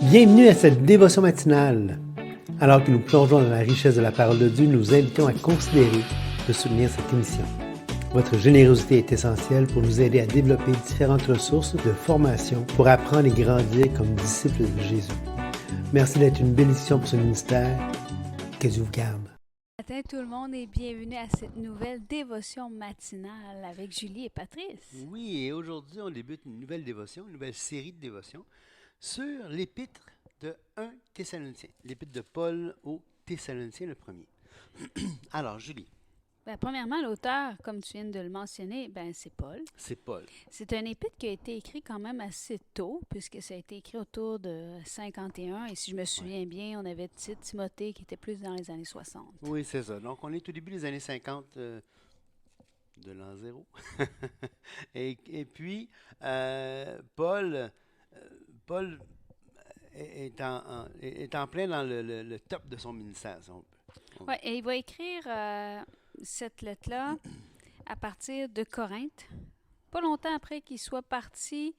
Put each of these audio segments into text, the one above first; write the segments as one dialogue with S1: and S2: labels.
S1: Bienvenue à cette dévotion matinale. Alors que nous plongeons dans la richesse de la parole de Dieu, nous vous invitons à considérer de soutenir cette émission. Votre générosité est essentielle pour nous aider à développer différentes ressources de formation pour apprendre et grandir comme disciples de Jésus. Merci d'être une bénédiction pour ce ministère. Que Dieu vous garde.
S2: Bon matin tout le monde et bienvenue à cette nouvelle dévotion matinale avec Julie et Patrice.
S1: Oui, et aujourd'hui, on débute une nouvelle dévotion, une nouvelle série de dévotions sur l'épître de 1 Thessaloniciens, l'épître de Paul aux Thessaloniciens, le premier. Alors, Julie.
S2: Premièrement, l'auteur, comme tu viens de le mentionner, c'est Paul.
S1: C'est Paul.
S2: C'est un épître qui a été écrit quand même assez tôt, puisque ça a été écrit autour de 51. Et si je me souviens bien, on avait Timothée qui était plus dans les années 60.
S1: Oui, c'est ça. Donc, on est au début des années 50 de l'an zéro. et puis, Paul est en plein dans le top de son ministère, si on peut.
S2: Oui, et il va écrire cette lettre-là à partir de Corinthe, pas longtemps après qu'il soit parti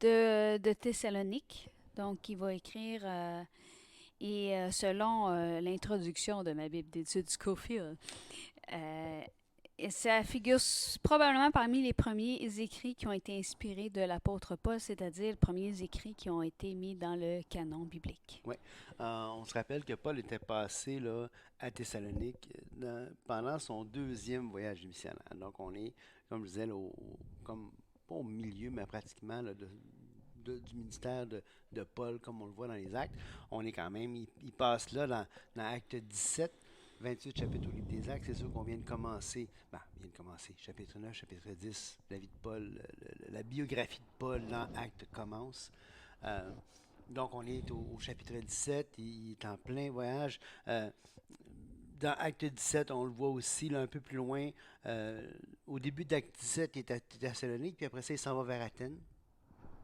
S2: de Thessalonique. Donc, il va écrire, selon l'introduction de ma Bible d'études Scofield, et ça figure probablement parmi les premiers écrits qui ont été inspirés de l'apôtre Paul, c'est-à-dire les premiers écrits qui ont été mis dans le canon biblique.
S1: Oui. On se rappelle que Paul était passé là, à Thessalonique pendant son deuxième voyage missionnaire. Donc, on est, comme je disais, comme, pas au milieu, mais pratiquement là, du ministère de Paul, comme on le voit dans les Actes. On est quand même, il passe là dans Acte 17, 28 chapitres au livre des Actes. C'est sûr qu'on vient de commencer, chapitre 9, chapitre 10, la vie de Paul, la biographie de Paul dans Actes commence. Donc, on est au chapitre 17, il est en plein voyage. Dans Acte 17, on le voit aussi là, un peu plus loin. Au début d'Acte 17, il est à Thessalonique, puis après ça, il s'en va vers Athènes.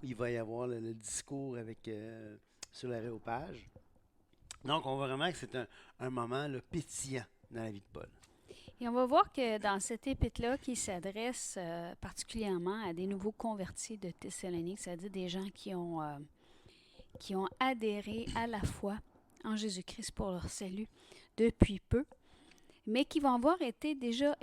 S1: Il va y avoir le discours sur l'aréopage. Donc, on voit vraiment que c'est un moment là, pétillant dans la vie de Paul.
S2: Et on va voir que dans cet épître-là, qui s'adresse particulièrement à des nouveaux convertis de Thessalonique, c'est-à-dire des gens qui ont adhéré à la foi en Jésus-Christ pour leur salut depuis peu, mais qui vont avoir été déjà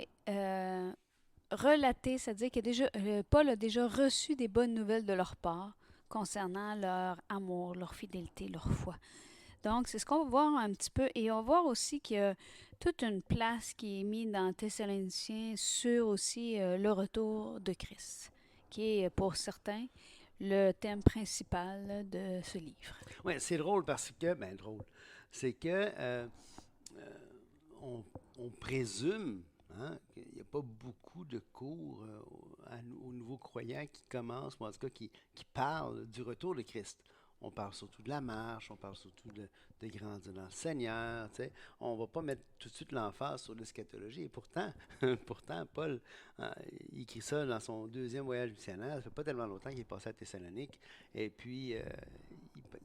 S2: relatés, c'est-à-dire que Paul a déjà reçu des bonnes nouvelles de leur part concernant leur amour, leur fidélité, leur foi. Donc, c'est ce qu'on va voir un petit peu. Et on va voir aussi qu'il y a toute une place qui est mise dans Thessaloniciens sur aussi le retour de Christ, qui est pour certains le thème principal de ce livre.
S1: Oui, c'est drôle parce que, c'est que on présume qu'il n'y a pas beaucoup de cours aux nouveaux croyants qui commencent, ou en tout cas qui parlent du retour de Christ. On parle surtout de la marche, on parle surtout de grandir dans le Seigneur. Tu sais. On ne va pas mettre tout de suite l'emphase sur l'eschatologie. Et pourtant, Paul, il écrit ça dans son deuxième voyage missionnaire. Ça ne fait pas tellement longtemps qu'il est passé à Thessalonique. Et puis,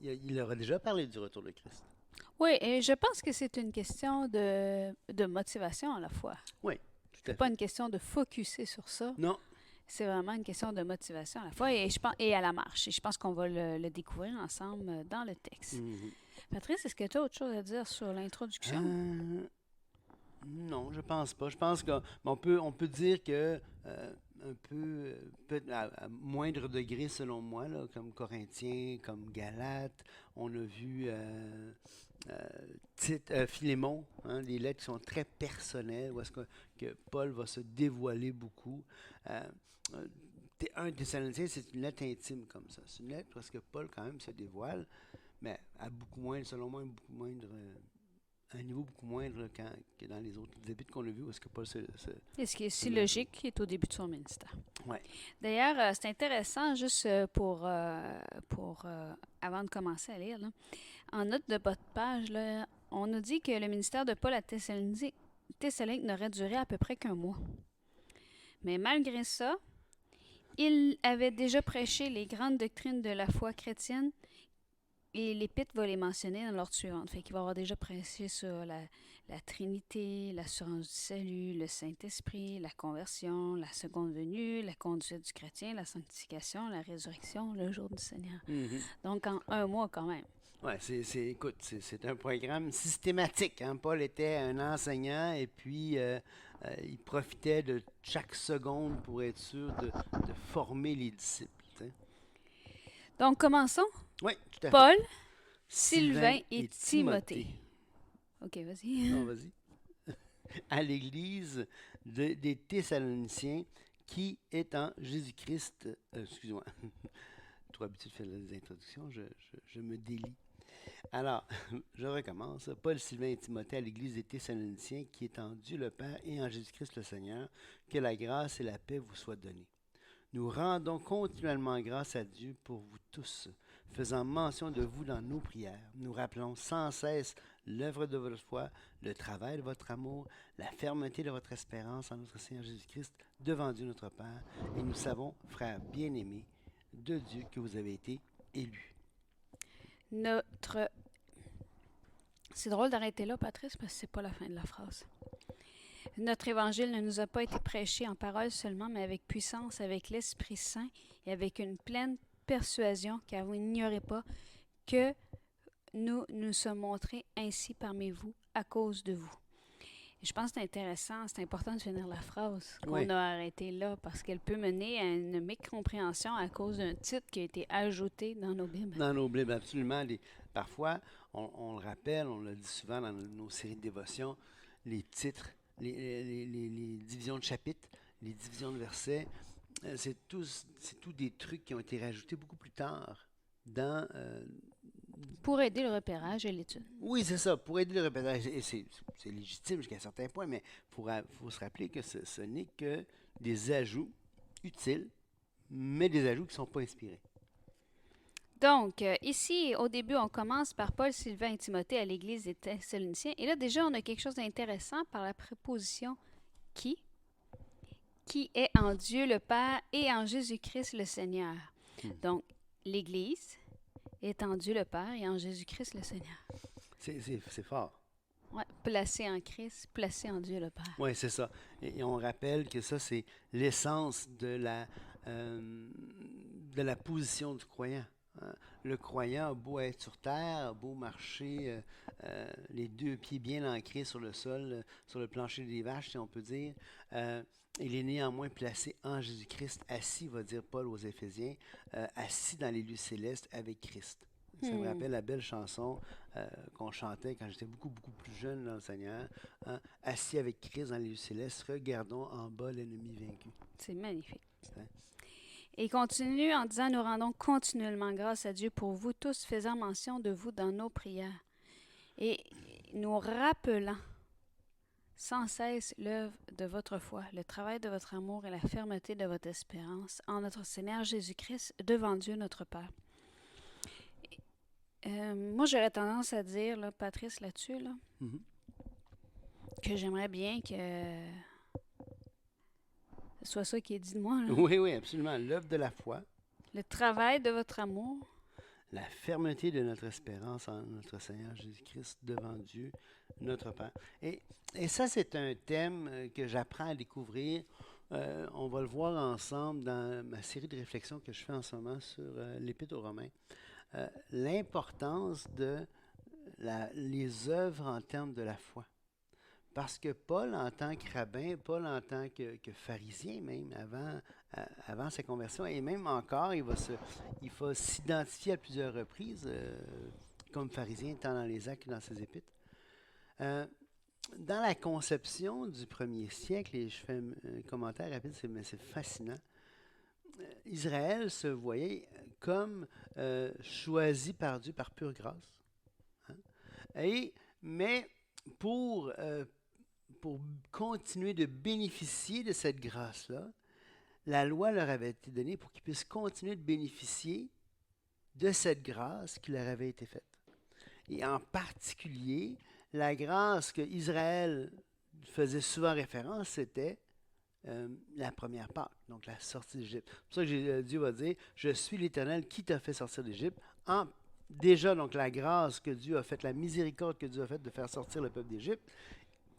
S1: il leur a déjà parlé du retour de Christ.
S2: Oui, et je pense que c'est une question de motivation à la fois.
S1: Oui, tout à fait.
S2: C'est pas une question de focusser sur ça.
S1: Non.
S2: C'est vraiment une question de motivation à la fois et à la marche. Et je pense qu'on va le découvrir ensemble dans le texte.
S1: Mm-hmm.
S2: Patrice, est-ce que tu as autre chose à dire sur l'introduction?
S1: Non, je pense pas. Je pense qu'on peut dire que un peu, peut-être à moindre degré selon moi, là, comme Corinthiens, comme Galates, on a vu Philémon, des lettres qui sont très personnelles, où est-ce que Paul va se dévoiler beaucoup. Un Thessaloniciens, c'est une lettre intime comme ça. C'est une lettre parce que Paul quand même se dévoile, mais à beaucoup moins, selon moi, à un niveau beaucoup moindre là, que dans les autres épîtres qu'on a vus, où est-ce que Paul
S2: Et ce qui est si logique, qui est au début de son ministère.
S1: Ouais.
S2: D'ailleurs, c'est intéressant, juste pour avant de commencer à lire, là, en note de bas de page, là, on nous dit que le ministère de Paul à Thessalonique n'aurait duré à peu près qu'un mois. Mais malgré ça, il avait déjà prêché les grandes doctrines de la foi chrétienne et l'épître va les mentionner dans l'ordre suivante. Fait qu'il va avoir déjà prêché sur la Trinité, l'assurance du salut, le Saint-Esprit, la conversion, la seconde venue, la conduite du chrétien, la sanctification, la résurrection, le jour du Seigneur.
S1: Mm-hmm.
S2: Donc, en un mois quand même.
S1: Ouais, écoute, c'est un programme systématique, hein. Paul était un enseignant et puis il profitait de chaque seconde pour être sûr de former les disciples, tu sais.
S2: Donc, commençons.
S1: Oui, tout à fait.
S2: Paul,
S1: Sylvain
S2: Sylvain et
S1: et
S2: Timothée.
S1: Timothée.
S2: OK, vas-y.
S1: Oh, vas-y. À l'église des Thessaloniciens qui est en Jésus-Christ. Excuse-moi, trop habitué de faire des introductions, je me délie. Alors, je recommence. Paul, Sylvain et Timothée à l'église des Thessaloniciens qui est en Dieu le Père et en Jésus-Christ le Seigneur, que la grâce et la paix vous soient données. Nous rendons continuellement grâce à Dieu pour vous tous, faisant mention de vous dans nos prières. Nous rappelons sans cesse l'œuvre de votre foi, le travail de votre amour, la fermeté de votre espérance en notre Seigneur Jésus-Christ devant Dieu notre Père. Et nous savons, frères bien-aimés de Dieu, que vous avez été élus.
S2: Notre... C'est drôle d'arrêter là, Patrice, parce que c'est pas la fin de la phrase. Notre évangile ne nous a pas été prêché en parole seulement, mais avec puissance, avec l'Esprit Saint et avec une pleine persuasion, car vous n'ignorez pas que nous nous sommes montrés ainsi parmi vous à cause de vous. Et je pense que c'est intéressant, c'est important de finir la phrase qu'on
S1: Oui.
S2: a arrêtée là, parce qu'elle peut mener à une mécompréhension à cause d'un titre qui a été ajouté dans nos Bibles.
S1: Dans nos Bibles, absolument. Parfois, on le rappelle, on le dit souvent dans nos séries de dévotions, les titres, les divisions de chapitres, les divisions de versets, c'est tout des trucs qui ont été rajoutés beaucoup plus tard dans...
S2: Pour aider le repérage et l'étude.
S1: oui, c'est ça, pour aider le repérage. Et c'est légitime jusqu'à un certain point, mais il faut se rappeler que ce n'est que des ajouts utiles, mais des ajouts qui ne sont pas inspirés.
S2: Donc, ici, au début, on commence par Paul, Sylvain et Timothée à l'église des Thessaloniciens. Et là, déjà, on a quelque chose d'intéressant par la préposition qui est en Dieu le Père et en Jésus-Christ le Seigneur. Donc, l'église est en Dieu le Père et en Jésus-Christ le Seigneur.
S1: C'est fort.
S2: Ouais, placé en Christ, placé en Dieu le Père.
S1: Oui, c'est ça. Et on rappelle que ça, c'est l'essence de la position du croyant, hein. Le croyant a beau être sur terre, a beau marcher les deux pieds bien ancrés sur le sol, sur le plancher des vaches, si on peut dire, il est néanmoins placé en Jésus-Christ, assis, va dire Paul aux Éphésiens, assis dans les lieux célestes avec Christ. Ça me rappelle la belle chanson qu'on chantait quand j'étais beaucoup, beaucoup plus jeune dans le Seigneur, hein. Assis avec Christ dans les lieux célestes, regardons en bas l'ennemi vaincu.
S2: C'est magnifique.
S1: Hein?
S2: Et il continue en disant, nous rendons continuellement grâce à Dieu pour vous tous, faisant mention de vous dans nos prières. Et nous rappelant sans cesse l'œuvre de votre foi, le travail de votre amour et la fermeté de votre espérance en notre Seigneur Jésus-Christ devant Dieu notre Père. Moi, j'aurais tendance à dire, là, Patrice, là-dessus, là, que j'aimerais bien que ce soit ça qui est dit de moi. Là.
S1: Oui, oui, absolument. L'œuvre de la foi,
S2: Le travail de votre amour,
S1: la fermeté de notre espérance en notre Seigneur Jésus-Christ devant Dieu, notre Père. Et ça, c'est un thème que j'apprends à découvrir. On va le voir ensemble dans ma série de réflexions que je fais en ce moment sur l'Épître aux Romains. L'importance de les œuvres en termes de la foi. Parce que Paul, en tant que rabbin, Paul, en tant que pharisien même, avant sa conversion, et même encore, il va s'identifier à plusieurs reprises comme pharisien, tant dans les actes que dans ses épîtres. Dans la conception du premier siècle, et je fais un commentaire rapide, mais c'est fascinant, Israël se voyait comme choisi par Dieu par pure grâce. Hein? Mais pour continuer de bénéficier de cette grâce-là, la loi leur avait été donnée pour qu'ils puissent continuer de bénéficier de cette grâce qui leur avait été faite. Et en particulier, la grâce que Israël faisait souvent référence, c'était la première Pâque, donc la sortie d'Égypte. C'est pour ça que Dieu va dire, « Je suis l'Éternel qui t'a fait sortir d'Égypte. » Déjà, donc, la grâce que Dieu a faite, la miséricorde que Dieu a faite de faire sortir le peuple d'Égypte,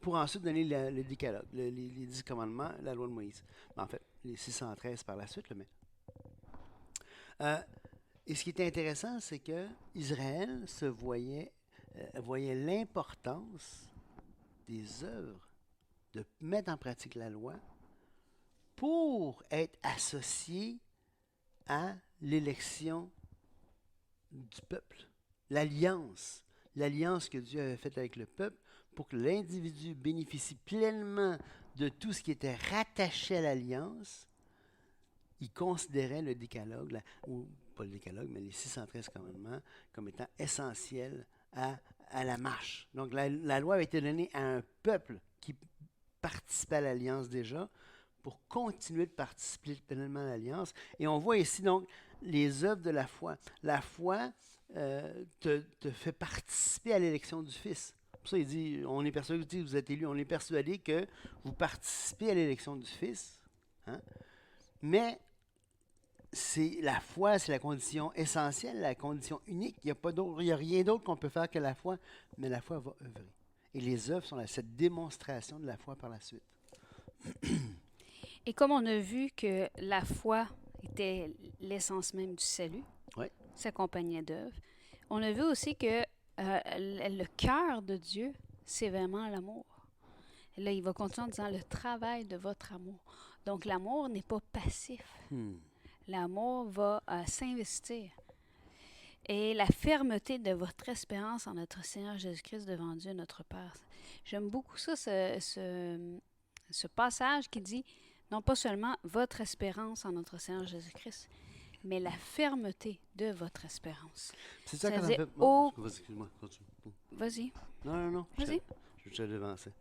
S1: pour ensuite donner le décalogue, les 10 commandements, la loi de Moïse. En fait, les 613 par la suite, mais... Et ce qui est intéressant, c'est que Israël voyait l'importance des œuvres, de mettre en pratique la loi pour être associé à l'élection du peuple, l'alliance, l'alliance que Dieu avait faite avec le peuple pour que l'individu bénéficie pleinement de tout ce qui était rattaché à l'alliance. Il considérait le décalogue, ou pas le décalogue, mais les 613 commandements, comme étant essentiels à la marche. Donc la loi avait été donnée à un peuple qui participait à l'alliance déjà, pour continuer de participer pleinement à l'alliance. Et on voit ici donc les œuvres de la foi. La foi te fait participer à l'élection du Fils. Pour ça, il dit, on est persuadé, vous êtes élus, on est persuadé que vous participez à l'élection du Fils. Hein? Mais c'est la foi, c'est la condition essentielle, la condition unique. Il n'y a rien d'autre qu'on peut faire que la foi, mais la foi va œuvrer. Et les œuvres sont cette démonstration de la foi par la suite.
S2: Et comme on a vu que la foi était l'essence même du salut,
S1: ouais.
S2: s'accompagnait d'œuvres, on a vu aussi que le cœur de Dieu, c'est vraiment l'amour. Là, il va continuer en disant le travail de votre amour. Donc, l'amour n'est pas passif. L'amour va s'investir. Et la fermeté de votre espérance en notre Seigneur Jésus-Christ devant Dieu, notre Père. J'aime beaucoup ça, ce passage qui dit non pas seulement votre espérance en notre Seigneur Jésus-Christ, mais la fermeté de votre espérance.
S1: C'est ça qu'on a fait. Vas-y, excuse-moi, continue.
S2: Vas-y.
S1: Non.
S2: Vas-y.
S1: Je te devancer.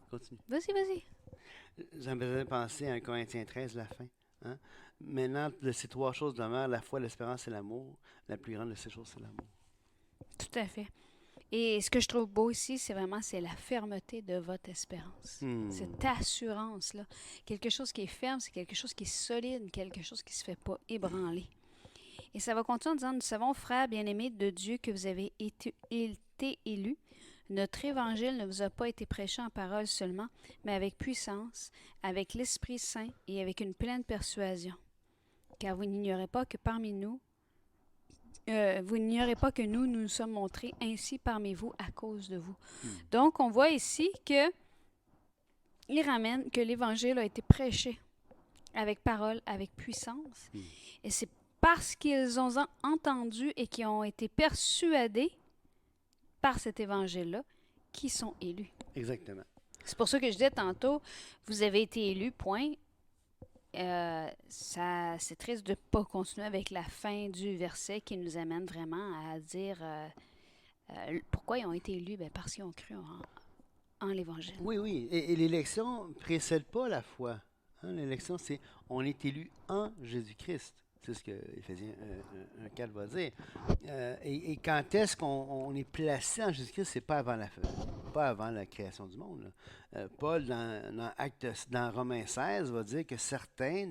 S1: Continue.
S2: Vas-y.
S1: J'aimerais penser à 1 Corinthiens 13, la fin. Hein? Maintenant, de ces trois choses demeurent, la foi, l'espérance et l'amour. La plus grande de ces choses, c'est l'amour.
S2: Tout à fait. Et ce que je trouve beau ici, c'est la fermeté de votre espérance. Cette assurance-là. Quelque chose qui est ferme, c'est quelque chose qui est solide, quelque chose qui ne se fait pas ébranler. Et ça va continuer en disant, nous savons, frères bien-aimés de Dieu, que vous avez été élus. Notre évangile ne vous a pas été prêché en parole seulement, mais avec puissance, avec l'Esprit Saint et avec une pleine persuasion. Car vous n'ignorez pas que parmi nous, vous n'ignorez pas que nous nous sommes montrés ainsi parmi vous à cause de vous. Donc, on voit ici que il ramène que l'Évangile a été prêché avec parole, avec puissance. Et c'est parce qu'ils ont entendu et qui ont été persuadés par cet Évangile-là qu'ils sont élus.
S1: Exactement.
S2: C'est pour ça que je disais tantôt, vous avez été élus, point. C'est triste de ne pas continuer avec la fin du verset qui nous amène vraiment à dire pourquoi ils ont été élus. Bien, parce qu'ils ont cru en l'Évangile.
S1: Oui. Et l'élection ne précède pas la foi. Hein? L'élection, c'est on est élu en Jésus-Christ. C'est ce que Éphésiens 1,4 va dire. Et quand est-ce qu'on est placé en Jésus-Christ, c'est pas avant la création du monde. Paul, dans Romains 16, va dire que certains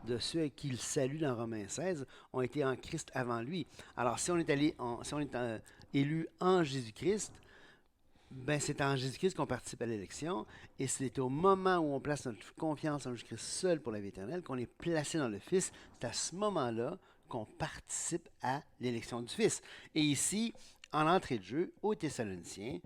S1: de ceux à qui il salue dans Romains 16 ont été en Christ avant lui. Alors, si on est élu en Jésus-Christ, ben c'est en Jésus-Christ qu'on participe à l'élection, et c'est au moment où on place notre confiance en Jésus-Christ seul pour la vie éternelle qu'on est placé dans le Fils. C'est à ce moment-là qu'on participe à l'élection du Fils. Et ici, en entrée de jeu, aux Thessaloniciens,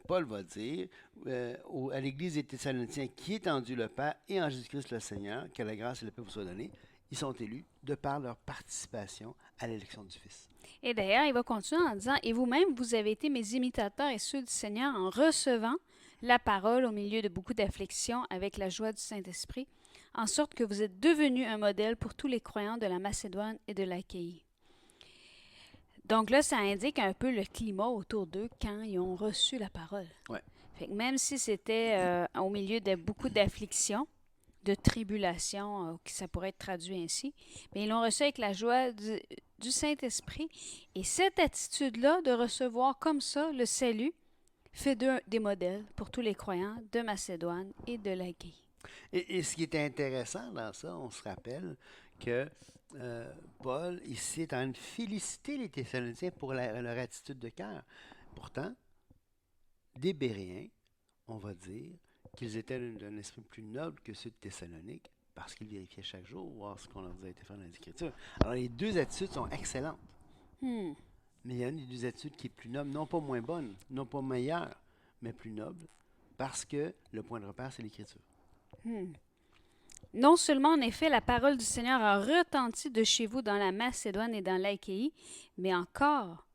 S1: Paul va dire à l'Église des Thessaloniciens qui est en Dieu le Père et en Jésus-Christ le Seigneur, que la grâce et la paix vous soient données, ils sont élus de par leur participation à l'élection du Fils.
S2: Et d'ailleurs, il va continuer en disant « Et vous-même, vous avez été mes imitateurs et ceux du Seigneur en recevant la parole au milieu de beaucoup d'afflictions avec la joie du Saint-Esprit, en sorte que vous êtes devenus un modèle pour tous les croyants de la Macédoine et de l'Achaïe. » Donc là, ça indique un peu le climat autour d'eux quand ils ont reçu la parole.
S1: Ouais.
S2: Fait que même si c'était au milieu de beaucoup d'afflictions, de tribulations, ça pourrait être traduit ainsi, mais ils l'ont reçu avec la joie du Saint-Esprit. Et cette attitude-là de recevoir comme ça le salut fait d'eux des modèles pour tous les croyants de Macédoine et de l'Achaïe.
S1: Et ce qui est intéressant dans ça, on se rappelle que Paul, ici, est en train de féliciter les Thessaloniciens pour leur attitude de cœur. Pourtant, des Béréens, on va dire qu'ils étaient d'un esprit plus noble que ceux de Thessalonique, parce qu'ils vérifiaient chaque jour, voir ce qu'on leur a été fait dans les Écritures. Alors, les deux attitudes sont excellentes.
S2: Hmm.
S1: Mais il y a une des deux attitudes qui est plus noble, non pas moins bonne, non pas meilleure, mais plus noble, parce que le point de repère, c'est l'Écriture.
S2: Hmm. Non seulement, en effet, la parole du Seigneur a retenti de chez vous dans la Macédoine et dans l'Achaïe, mais encore,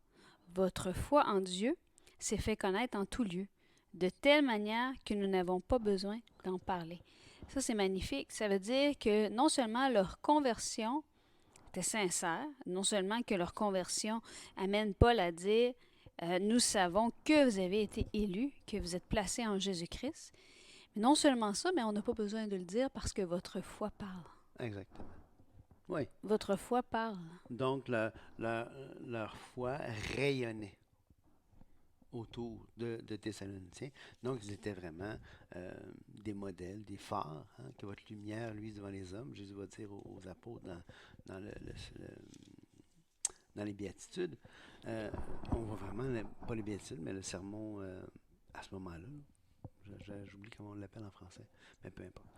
S2: votre foi en Dieu s'est fait connaître en tout lieu, de telle manière que nous n'avons pas besoin d'en parler. Ça, c'est magnifique. Ça veut dire que non seulement leur conversion était sincère, non seulement que leur conversion amène Paul à dire nous savons que vous avez été élus, que vous êtes placés en Jésus-Christ. Mais non seulement ça, mais on n'a pas besoin de le dire parce que votre foi parle.
S1: Exactement. Oui.
S2: Votre foi parle.
S1: Donc, leur foi rayonnait autour de Thessaloniciens. Donc, ils étaient vraiment des modèles, des phares, hein, que votre lumière luise devant les hommes. Jésus va dire aux apôtres dans, dans les béatitudes. On voit vraiment, pas les béatitudes, mais le sermon à ce moment-là. J'oublie comment on l'appelle en français, mais peu importe.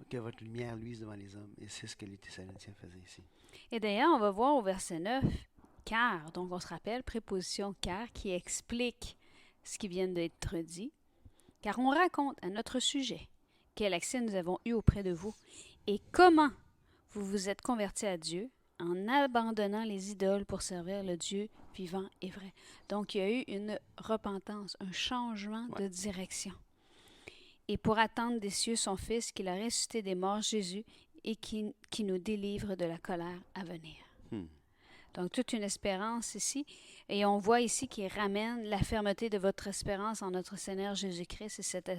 S1: Que votre lumière luise devant les hommes. Et c'est ce que les Thessaloniciens faisaient ici.
S2: Et d'ailleurs, on va voir au verset 9, car, donc on se rappelle, préposition car, qui explique ce qui vient d'être dit. Car on raconte à notre sujet quel accès nous avons eu auprès de vous et comment vous vous êtes convertis à Dieu en abandonnant les idoles pour servir le Dieu vivant et vrai. Donc, il y a eu une repentance, un changement de direction. Et pour attendre des cieux son Fils, qu'il a ressuscité des morts, Jésus, et qui nous délivre de la colère à venir. Donc, toute une espérance ici. Et on voit ici qu'il ramène la fermeté de votre espérance en notre Seigneur Jésus-Christ. Et cette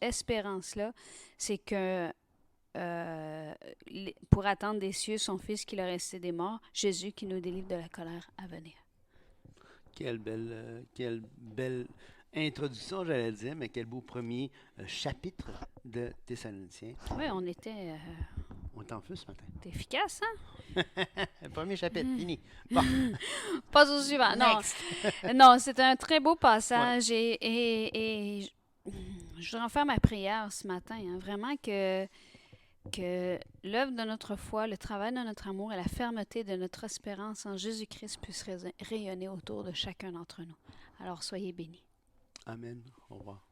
S2: espérance-là, c'est que pour attendre des cieux son Fils qui l'a resté des morts, Jésus qui nous délivre de la colère à venir.
S1: Quelle belle introduction, j'allais dire, mais quel beau premier chapitre de Thessaloniciens.
S2: Oui, on était...
S1: On est en feu ce matin.
S2: T'es efficace, hein?
S1: Le premier chapitre, fini. Bon.
S2: Pas au suivant, non. Non, c'est un très beau passage et je voudrais en faire ma prière ce matin, hein, vraiment que l'œuvre de notre foi, le travail de notre amour et la fermeté de notre espérance en Jésus-Christ puissent rayonner autour de chacun d'entre nous. Alors, soyez bénis.
S1: Amen. Au revoir.